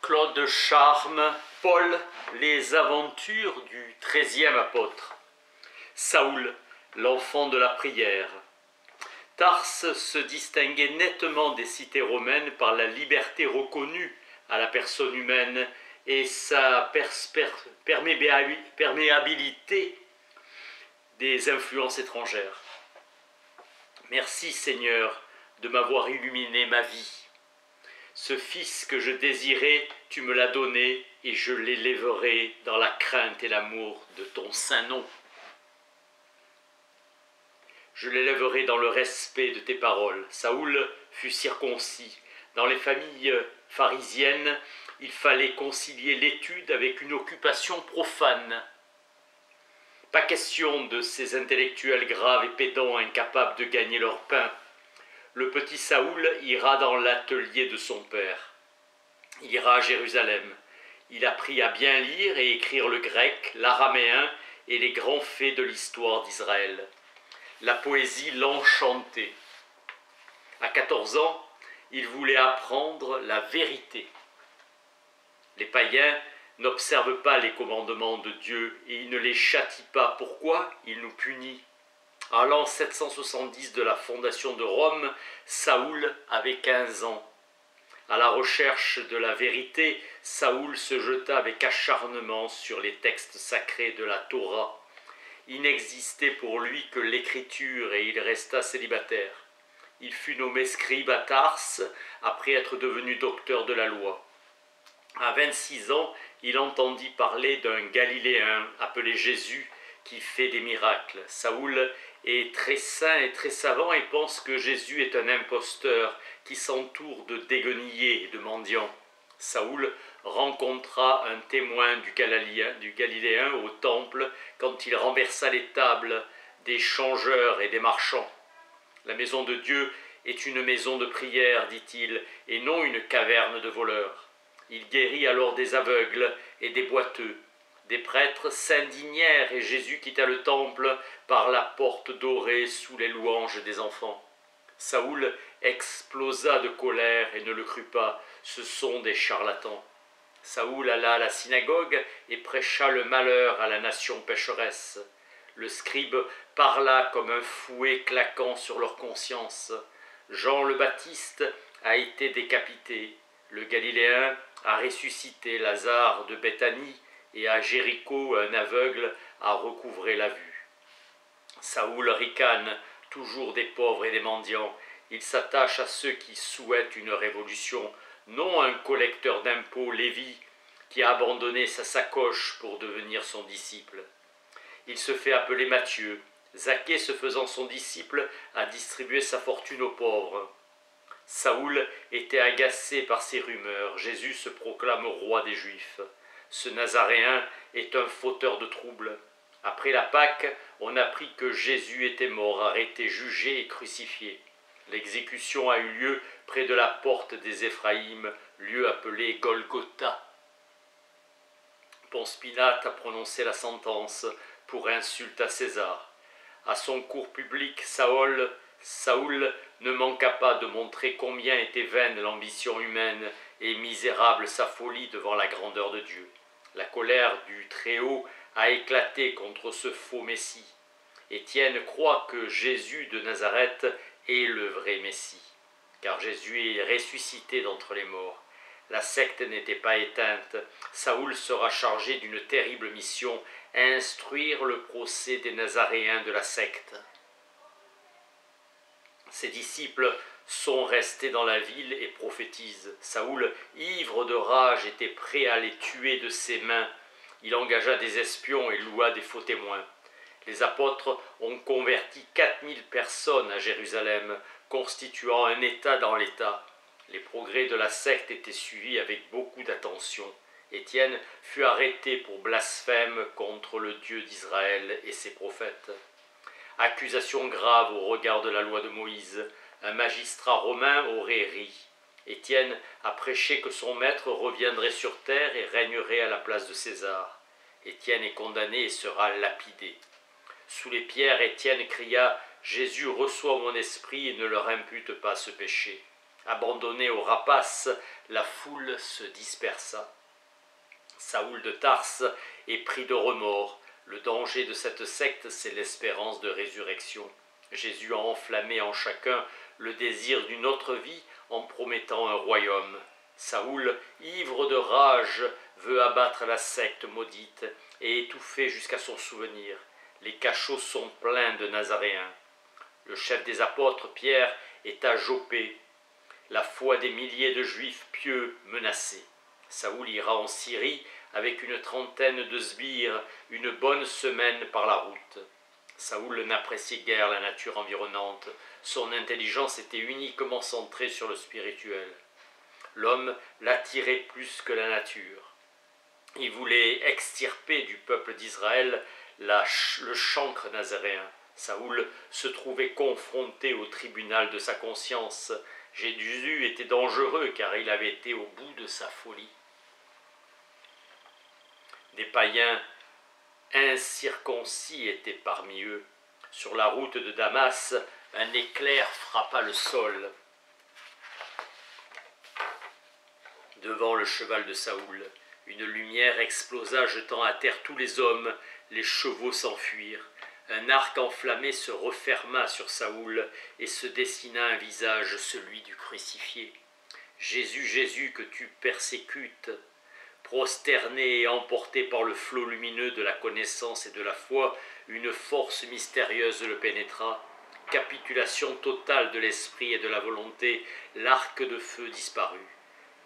Claude Charme, Paul, les aventures du 13e apôtre. Saoul, l'enfant de la prière. Tarse se distinguait nettement des cités romaines par la liberté reconnue à la personne humaine et sa perméabilité des influences étrangères. Merci Seigneur de m'avoir illuminé ma vie. Ce fils que je désirais, tu me l'as donné, et je l'élèverai dans la crainte et l'amour de ton saint nom. Je l'élèverai dans le respect de tes paroles. Saoul fut circoncis. Dans les familles pharisiennes, il fallait concilier l'étude avec une occupation profane. Pas question de ces intellectuels graves et pédants incapables de gagner leur pain. Le petit Saoul ira dans l'atelier de son père. Il ira à Jérusalem. Il apprit à bien lire et écrire le grec, l'araméen et les grands faits de l'histoire d'Israël. La poésie l'enchantait. À 14 ans, il voulait apprendre la vérité. Les païens n'observent pas les commandements de Dieu et il ne les châtie pas. Pourquoi? Il nous punit. À l'an 770 de la fondation de Rome, Saoul avait 15 ans. À la recherche de la vérité, Saoul se jeta avec acharnement sur les textes sacrés de la Torah. Il n'existait pour lui que l'écriture et il resta célibataire. Il fut nommé scribe à Tarse après être devenu docteur de la loi. À 26 ans, il entendit parler d'un Galiléen appelé Jésus qui fait des miracles. Saoul est très saint et très savant et pense que Jésus est un imposteur qui s'entoure de déguenillés et de mendiants. Saoul rencontra un témoin du Galiléen au temple quand il renversa les tables des changeurs et des marchands. La maison de Dieu est une maison de prière, dit-il, et non une caverne de voleurs. Il guérit alors des aveugles et des boiteux. Des prêtres s'indignèrent et Jésus quitta le temple par la porte dorée sous les louanges des enfants. Saoul explosa de colère et ne le crut pas. Ce sont des charlatans. Saoul alla à la synagogue et prêcha le malheur à la nation pécheresse. Le scribe parla comme un fouet claquant sur leur conscience. Jean le Baptiste a été décapité. Le Galiléen a ressuscité Lazare de Béthanie et à Jéricho un aveugle a recouvré la vue. Saoul ricane toujours des pauvres et des mendiants. Il s'attache à ceux qui souhaitent une révolution, non un collecteur d'impôts, Lévi, qui a abandonné sa sacoche pour devenir son disciple. Il se fait appeler Matthieu. Zaché, se faisant son disciple, a distribué sa fortune aux pauvres. Saoul était agacé par ces rumeurs. Jésus se proclame roi des Juifs. Ce Nazaréen est un fauteur de troubles. Après la Pâque, on apprit que Jésus était mort, arrêté, jugé et crucifié. L'exécution a eu lieu près de la porte des Éphraïm, lieu appelé Golgotha. Ponce Pilate a prononcé la sentence pour insulte à César. À son cours public, Saoul ne manqua pas de montrer combien était vaine l'ambition humaine et misérable sa folie devant la grandeur de Dieu. La colère du Très-Haut a éclaté contre ce faux Messie. Étienne croit que Jésus de Nazareth est le vrai Messie, car Jésus est ressuscité d'entre les morts. La secte n'était pas éteinte. Saoul sera chargé d'une terrible mission, instruire le procès des Nazaréens de la secte. Ses disciples sont restés dans la ville et prophétisent. Saoul, ivre de rage, était prêt à les tuer de ses mains. Il engagea des espions et loua des faux témoins. Les apôtres ont converti 4000 personnes à Jérusalem, constituant un État dans l'État. Les progrès de la secte étaient suivis avec beaucoup d'attention. Étienne fut arrêté pour blasphème contre le Dieu d'Israël et ses prophètes. Accusation grave au regard de la loi de Moïse. Un magistrat romain aurait ri. Étienne a prêché que son maître reviendrait sur terre et régnerait à la place de César. Étienne est condamné et sera lapidé. Sous les pierres, Étienne cria « Jésus reçoit mon esprit et ne leur impute pas ce péché ». Abandonné aux rapaces, la foule se dispersa. Saoul de Tarse est pris de remords. Le danger de cette secte, c'est l'espérance de résurrection. Jésus a enflammé en chacun le désir d'une autre vie en promettant un royaume. Saoul, ivre de rage, veut abattre la secte maudite et étouffer jusqu'à son souvenir. Les cachots sont pleins de Nazaréens. Le chef des apôtres, Pierre, est à Joppé. La foi des milliers de juifs pieux menacée. Saoul ira en Syrie avec une trentaine de sbires, une bonne semaine par la route. Saoul n'appréciait guère la nature environnante. Son intelligence était uniquement centrée sur le spirituel. L'homme l'attirait plus que la nature. Il voulait extirper du peuple d'Israël le chancre nazaréen. Saoul se trouvait confronté au tribunal de sa conscience. Jésus était dangereux car il avait été au bout de sa folie. Des païens incirconcis étaient parmi eux. Sur la route de Damas, un éclair frappa le sol. Devant le cheval de Saoul, une lumière explosa, jetant à terre tous les hommes. Les chevaux s'enfuirent. Un arc enflammé se referma sur Saoul et se dessina un visage, celui du crucifié. « Jésus, Jésus, que tu persécutes !» Prosterné et emporté par le flot lumineux de la connaissance et de la foi, une force mystérieuse le pénétra. Capitulation totale de l'esprit et de la volonté, l'arc de feu disparut.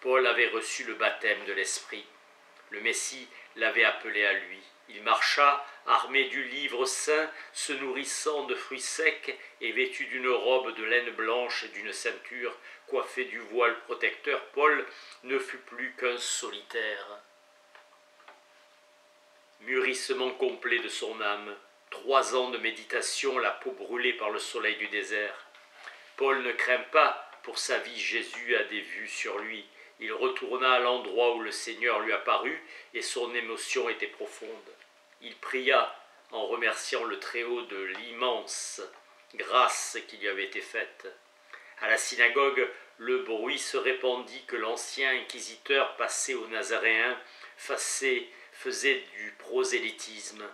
Paul avait reçu le baptême de l'esprit. Le Messie l'avait appelé à lui. Il marcha, armé du livre saint, se nourrissant de fruits secs et vêtu d'une robe de laine blanche et d'une ceinture, coiffé du voile protecteur. Paul ne fut plus qu'un solitaire. Mûrissement complet de son âme, 3 ans de méditation, la peau brûlée par le soleil du désert. Paul ne craint pas pour sa vie, Jésus a des vues sur lui. Il retourna à l'endroit où le Seigneur lui apparut et son émotion était profonde. Il pria en remerciant le Très-Haut de l'immense grâce qui lui avait été faite. À la synagogue, le bruit se répandit que l'ancien inquisiteur passé aux Nazaréens faisait du prosélytisme.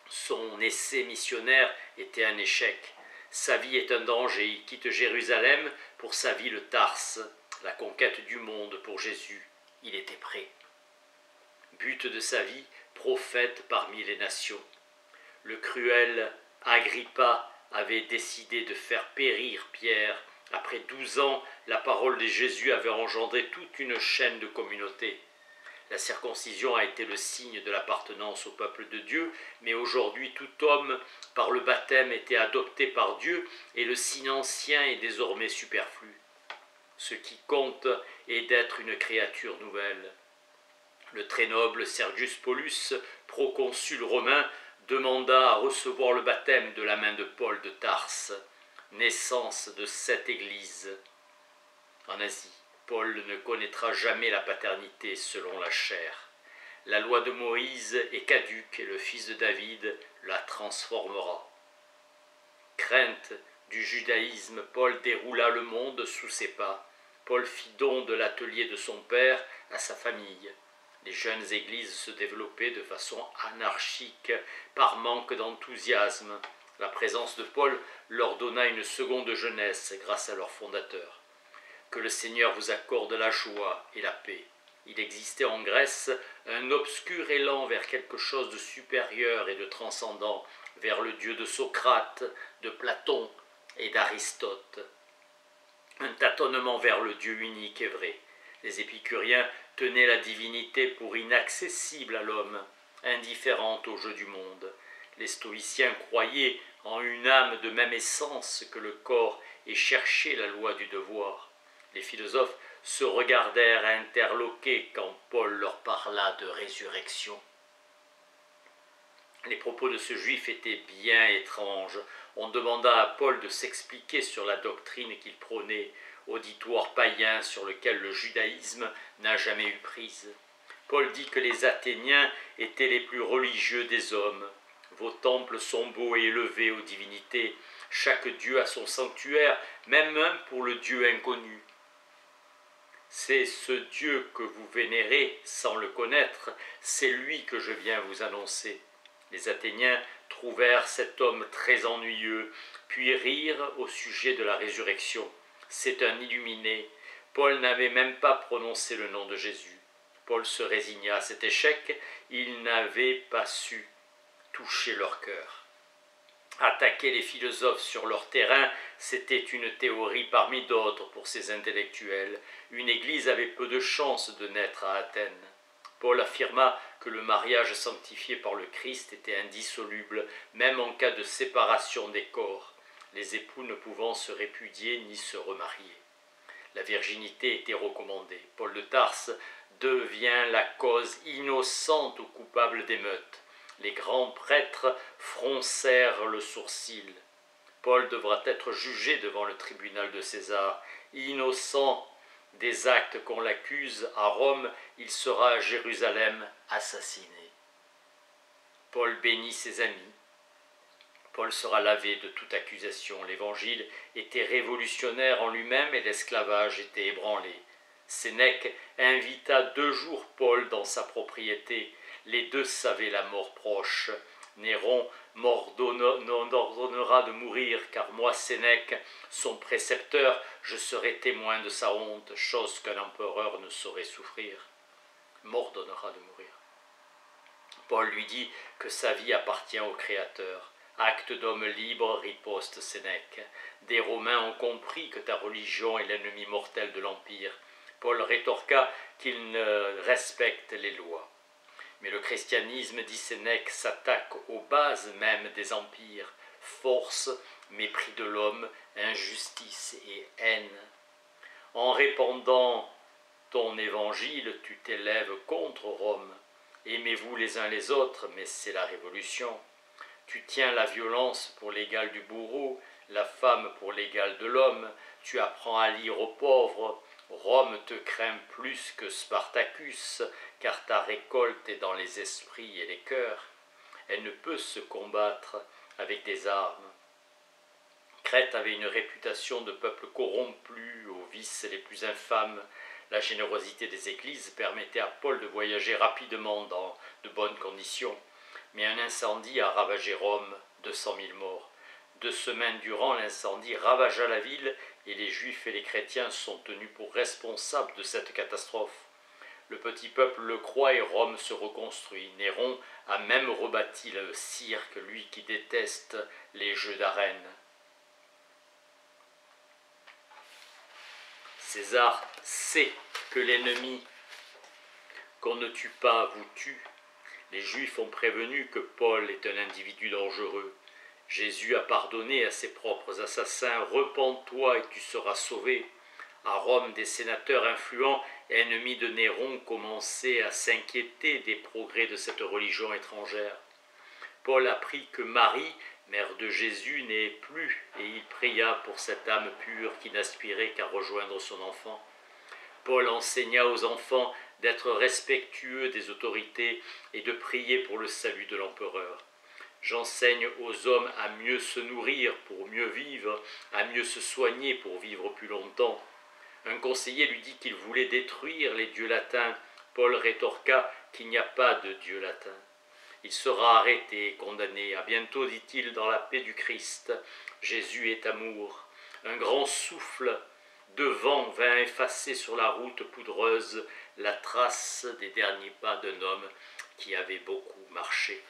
Son essai missionnaire était un échec. Sa vie est un danger. Il quitte Jérusalem pour sa ville Tarse. La conquête du monde pour Jésus, il était prêt. But de sa vie, prophète parmi les nations. Le cruel Agrippa avait décidé de faire périr Pierre. Après 12 ans, la parole de Jésus avait engendré toute une chaîne de communautés. La circoncision a été le signe de l'appartenance au peuple de Dieu, mais aujourd'hui tout homme, par le baptême, était adopté par Dieu et le signe ancien est désormais superflu. Ce qui compte est d'être une créature nouvelle. Le très noble Sergius Paulus, proconsul romain, demanda à recevoir le baptême de la main de Paul de Tarse, naissance de cette église. En Asie, Paul ne connaîtra jamais la paternité selon la chair. La loi de Moïse est caduque et le fils de David la transformera. Crainte du judaïsme, Paul déroula le monde sous ses pas. Paul fit don de l'atelier de son père à sa famille. Les jeunes églises se développaient de façon anarchique par manque d'enthousiasme. La présence de Paul leur donna une seconde jeunesse grâce à leur fondateur. Que le Seigneur vous accorde la joie et la paix. Il existait en Grèce un obscur élan vers quelque chose de supérieur et de transcendant, vers le Dieu de Socrate, de Platon et d'Aristote. Un tâtonnement vers le Dieu unique et vrai. Les épicuriens tenaient la divinité pour inaccessible à l'homme, indifférente au jeu du monde. Les stoïciens croyaient en une âme de même essence que le corps et cherchaient la loi du devoir. Les philosophes se regardèrent interloqués quand Paul leur parla de résurrection. Les propos de ce juif étaient bien étranges. On demanda à Paul de s'expliquer sur la doctrine qu'il prônait, auditoire païen sur lequel le judaïsme n'a jamais eu prise. Paul dit que les Athéniens étaient les plus religieux des hommes. Vos temples sont beaux et élevés aux divinités, Chaque dieu a son sanctuaire, même un pour le Dieu inconnu. C'est ce Dieu que vous vénérez sans le connaître, c'est lui que je viens vous annoncer. Les Athéniens trouvèrent cet homme très ennuyeux, puis rirent au sujet de la résurrection. C'est un illuminé. Paul n'avait même pas prononcé le nom de Jésus. Paul se résigna à cet échec, il n'avait pas su toucher leur cœur. Attaquer les philosophes sur leur terrain, c'était une théorie parmi d'autres pour ces intellectuels. Une église avait peu de chances de naître à Athènes. Paul affirma que le mariage sanctifié par le Christ était indissoluble, même en cas de séparation des corps, les époux ne pouvant se répudier ni se remarier. La virginité était recommandée. Paul de Tarse devient la cause innocente ou coupable d'émeutes. Les grands prêtres froncèrent le sourcil. Paul devra être jugé devant le tribunal de César. Innocent des actes qu'on l'accuse, à Rome, il sera à Jérusalem assassiné. Paul bénit ses amis. Paul sera lavé de toute accusation. L'Évangile était révolutionnaire en lui-même et l'esclavage était ébranlé. Sénèque invita 2 jours Paul dans sa propriété. Les deux savaient la mort proche. Néron m'ordonnera de mourir, car moi, Sénèque, son précepteur, je serai témoin de sa honte, chose qu'un empereur ne saurait souffrir. M'ordonnera de mourir. Paul lui dit que sa vie appartient au Créateur. Acte d'homme libre, riposte Sénèque. Des Romains ont compris que ta religion est l'ennemi mortel de l'Empire. Paul rétorqua qu'il ne respecte les lois. Mais le christianisme, dit Sénèque, s'attaque aux bases même des empires. Force, mépris de l'homme, injustice et haine. En répandant ton évangile, tu t'élèves contre Rome. Aimez-vous les uns les autres, mais c'est la révolution. Tu tiens la violence pour l'égal du bourreau, la femme pour l'égal de l'homme, tu apprends à lire aux pauvres. Rome te craint plus que Spartacus, car ta récolte est dans les esprits et les cœurs. Elle ne peut se combattre avec des armes. Crète avait une réputation de peuple corrompu, aux vices les plus infâmes. La générosité des églises permettait à Paul de voyager rapidement dans de bonnes conditions. Mais un incendie a ravagé Rome, 200 000 morts. 2 semaines durant, l'incendie ravagea la ville et les Juifs et les chrétiens sont tenus pour responsables de cette catastrophe. Le petit peuple le croit et Rome se reconstruit. Néron a même rebâti le cirque, lui qui déteste les jeux d'arène. César sait que l'ennemi qu'on ne tue pas vous tue. Les Juifs ont prévenu que Paul est un individu dangereux. Jésus a pardonné à ses propres assassins. Repens-toi et tu seras sauvé. À Rome, des sénateurs influents, ennemis de Néron, commençaient à s'inquiéter des progrès de cette religion étrangère. Paul apprit que Marie, mère de Jésus, n'est plus, et il pria pour cette âme pure qui n'aspirait qu'à rejoindre son enfant. Paul enseigna aux enfants d'être respectueux des autorités et de prier pour le salut de l'empereur. J'enseigne aux hommes à mieux se nourrir pour mieux vivre, à mieux se soigner pour vivre plus longtemps. Un conseiller lui dit qu'il voulait détruire les dieux latins. Paul rétorqua qu'il n'y a pas de dieu latin. Il sera arrêté et condamné. À bientôt, dit-il, dans la paix du Christ. Jésus est amour. Un grand souffle de vent vint effacer sur la route poudreuse la trace des derniers pas d'un homme qui avait beaucoup marché.